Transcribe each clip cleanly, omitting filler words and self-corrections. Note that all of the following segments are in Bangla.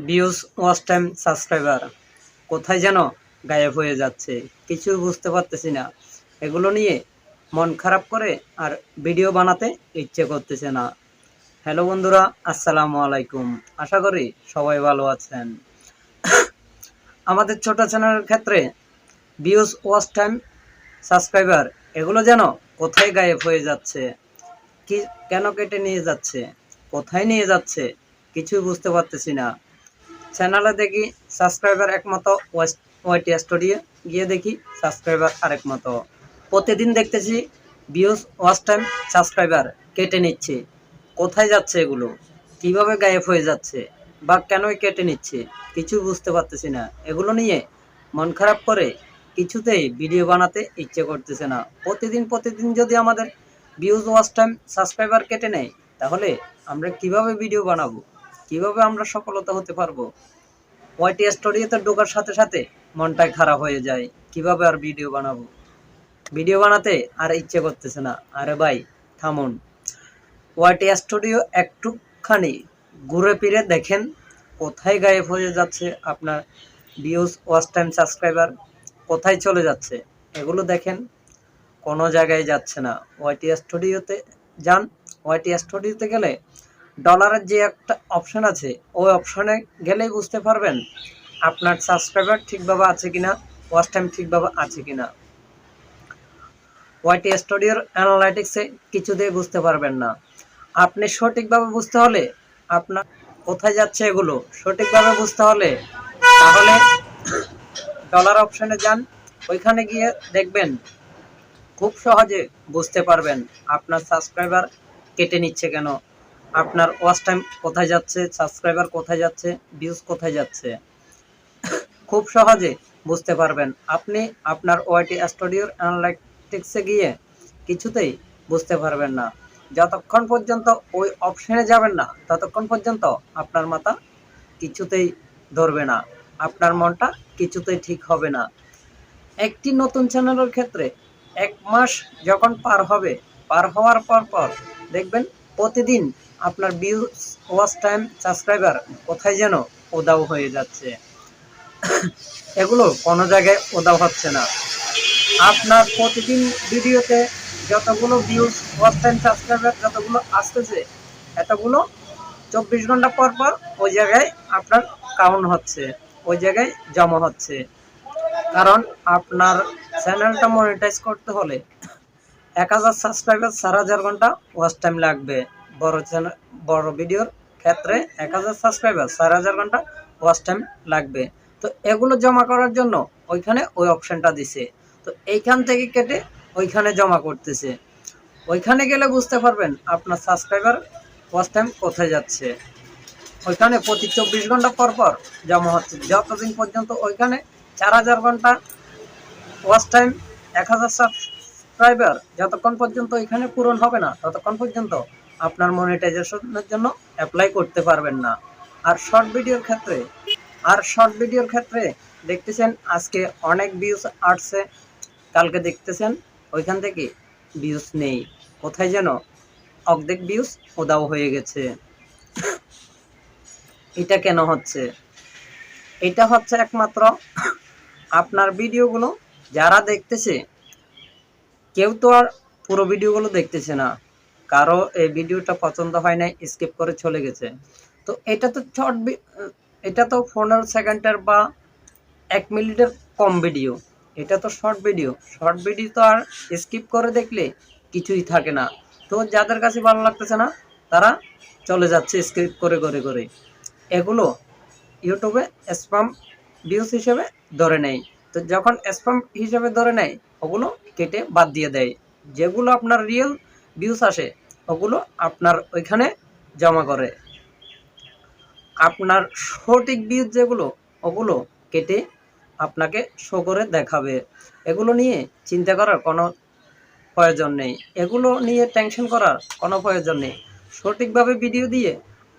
ভিউজ, ওয়াচ টাইম, সাবস্ক্রাইবার কোথায় যেন গায়েব হয়ে যাচ্ছে, কিছু বুঝতে পারতেছি না। এগুলো নিয়ে মন খারাপ করে আর ভিডিও বানাতে ইচ্ছে করতেছে না। হ্যালো বন্ধুরা, আসসালামু আলাইকুম। আশা করি সবাই ভালো আছেন। আমাদের ছোট চ্যানেলের ক্ষেত্রে ভিউজ, ওয়াচ টাইম, সাবস্ক্রাইবার এগুলো যেন কোথায় গায়েব হয়ে যাচ্ছে, কি কেন কেটে নিয়ে যাচ্ছে, কোথায় নিয়ে যাচ্ছে কিছুই বুঝতে পারতেছি না। চ্যানেলে দেখি সাবস্ক্রাইবার একমতো, ওয়াইটি স্টুডিও গিয়ে দেখি সাবস্ক্রাইবার আরেক মতো। প্রতিদিন দেখতেছি ভিউজ, ওয়াচ টাইম, সাবস্ক্রাইবার কেটে নিচ্ছে। কোথায় যাচ্ছে এগুলো, কিভাবে গায়েব হয়ে যাচ্ছে, বা কেনই কেটে নিচ্ছে কিছু বুঝতে পারতেছি না। এগুলো নিয়ে মন খারাপ করে কিছুতেই ভিডিও বানাতে ইচ্ছে করতেছে না। প্রতিদিন যদি আমাদের ভিউজ, ওয়াচ টাইম, সাবস্ক্রাইবার কেটে নেয়, তাহলে আমরা কিভাবে ভিডিও বানাবো, কিভাবে আমরা সফলতা হতে পারবো? ওয়াইটি স্টুডিওতে ঢোকার সাথে সাথে মনটাই খারাপ হয়ে যায়। কিভাবে আর ভিডিও বানাবো, ভিডিও বানাতে আর ইচ্ছে করতেছে না। আরে ভাই থামুন, ওয়াইটি স্টুডিও একটুখানি ঘুরে ফিরে দেখেন কোথায় গায়েব হয়ে যাচ্ছে আপনার ভিউজ, ওয়াচ টাইম, সাবস্ক্রাইবার কোথায় চলে যাচ্ছে। এগুলো দেখেন, কোনো জায়গায় যাচ্ছে না। ওয়াইটি স্টুডিওতে যান, ওয়াইটি স্টুডিওতে গেলে ডলারের যে একটা অপশন আছে, ওই অপশনে গেলেই বুঝতে পারবেন আপনার সাবস্ক্রাইবার ঠিকভাবে আছে কিনা, ওয়াচ টাইম ঠিকভাবে আছে কিনা। ওয়াইটি স্টুডিওর অ্যানালাইটিক্সে কিছুতেই বুঝতে পারবেন না। আপনি সঠিকভাবে বুঝতে হলে, আপনার কোথায় যাচ্ছে এগুলো সঠিকভাবে বুঝতে হলে, তাহলে ডলার অপশনে যান। ওইখানে গিয়ে দেখবেন, খুব সহজে বুঝতে পারবেন আপনার সাবস্ক্রাইবার কেটে নিচ্ছে কেন, আপনার ওয়াচ টাইম কোথায় যাচ্ছে, সাবস্ক্রাইবার কোথায় যাচ্ছে, ভিউজ কোথায় যাচ্ছে। খুব সহজে বুঝতে পারবেন। আপনি আপনার ওয়াইটি স্টুডিওর অ্যানালাইটিক্সে গিয়ে কিছুতেই বুঝতে পারবেন না। যতক্ষণ পর্যন্ত ওই অপশনে যাবেন না, ততক্ষণ পর্যন্ত আপনার মাথা কিছুতেই ধরবে না, আপনার মনটা কিছুতেই ঠিক হবে না। একটি নতুন চ্যানেলের ক্ষেত্রে ১ মাস যখন পার হবে, পার হওয়ার পর দেখবেন প্রতিদিন আপনার ভিউজ, ওয়াচ টাইম, সাবস্ক্রাইবার কোথায় যেন উধাও হয়ে যাচ্ছে। এগুলো কোনো জায়গায় উধাও হচ্ছে না। আপনার প্রতিদিন ভিডিওতে যতগুলো ভিউজ, ওয়াচ টাইম, সাবস্ক্রাইবার যতগুলো আসতেছে, এতগুলো ২৪ ঘন্টা পর ওই জায়গায় আপনার কাউন্ট হচ্ছে, ওই জায়গায় জমা হচ্ছে। কারণ আপনার চ্যানেলটা মনিটাইজ করতে হলে ১,০০০ সাবস্ক্রাইবার ৪,০০০ ঘন্টা ওয়াচ টাইম লাগবে। বড় চ্যানেল, বড় ভিডিওর ক্ষেত্রে ১,০০০ সাবস্ক্রাইবার ৪,০০০ ঘন্টা ওয়াচ টাইম লাগবে। তো এগুলো জমা করার জন্য ওইখানে ওই অপশানটা দিছে। তো এইখান থেকে কেটে ওইখানে জমা করতেছে। ওইখানে গেলে বুঝতে পারবেন আপনার সাবস্ক্রাইবার, ওয়াচ টাইম কোথায় যাচ্ছে। ওইখানে প্রতি ২৪ ঘন্টা পর জমা হচ্ছে। যতদিন পর্যন্ত ওইখানে ৪,০০০ ঘন্টা ওয়াচ টাইম, ১,০০০ সাবস্ক্রাইবার যতক্ষণ পর্যন্ত এখানে পূরণ হবে না, ততক্ষণ পর্যন্ত আপনার মনিটাইজেশনের জন্য অ্যাপ্লাই করতে পারবেন না। আর শর্ট ভিডিওর ক্ষেত্রে দেখতেছেন আজকে অনেক ভিউজ আসছে, কালকে দেখতেছেন ওইখান থেকে ভিউজ নেই, কোথায় যেন অর্ধেক ভিউজ উধাও হয়ে গেছে। এটা কেন হচ্ছে? এটা হচ্ছে একমাত্র আপনার ভিডিওগুলো যারা দেখতেছে, কেউ তো আর পুরো ভিডিওগুলো দেখতেছে না। কারো এই ভিডিওটা পছন্দ হয় নাই, স্কিপ করে চলে গেছে। তো এটা তো এটা তো ১৫ সেকেন্ডের বা ১ মিনিটের কম ভিডিও। এটা তো শর্ট ভিডিও। শর্ট ভিডিও তো আর স্কিপ করে দেখলে কিছুই থাকে না। তো যাদের কাছে ভালো লাগতেছে না, তারা চলে যাচ্ছে স্কিপ করে। এগুলো ইউটিউবে স্প্যাম ভিউজ হিসেবে ধরে নেয়। তো যখন স্প্যাম হিসেবে ধরে নেয়, ওগুলো কেটে বাদ দিয়ে দেয়। যেগুলো আপনার রিয়েল ভিউজ আসে, ওগুলো আপনার ওইখানে জমা করে। আপনার সঠিক ভিউজ যেগুলো, ওগুলো কেটে আপনাকে শো করে দেখাবে। এগুলো নিয়ে চিন্তা করার কোনো প্রয়োজন নেই, এগুলো নিয়ে টেনশন করার কোনো প্রয়োজন নেই। সঠিকভাবে ভিডিও দিয়ে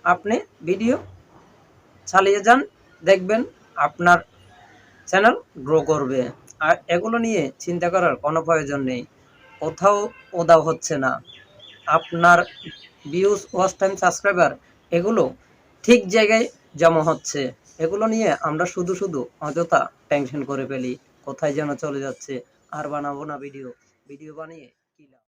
আপনি ভিডিও চালিয়ে যান, দেখবেন আপনার চ্যানেল গ্রো করবে। আর এগুলো নিয়ে চিন্তা করার কোনো প্রয়োজন নেই, কোথাও উধাও হচ্ছে না। আপনার ভিউজ, ওয়াচ টাইম, সাবস্ক্রাইবার এগুলো ঠিক জায়গায় জমা হচ্ছে। এগুলো নিয়ে আমরা শুধু শুধু অযথা টেনশন করে ফেলি, কোথায় যেন চলে যাচ্ছে, আর বানাবো না ভিডিও, ভিডিও বানিয়ে কি লাভ।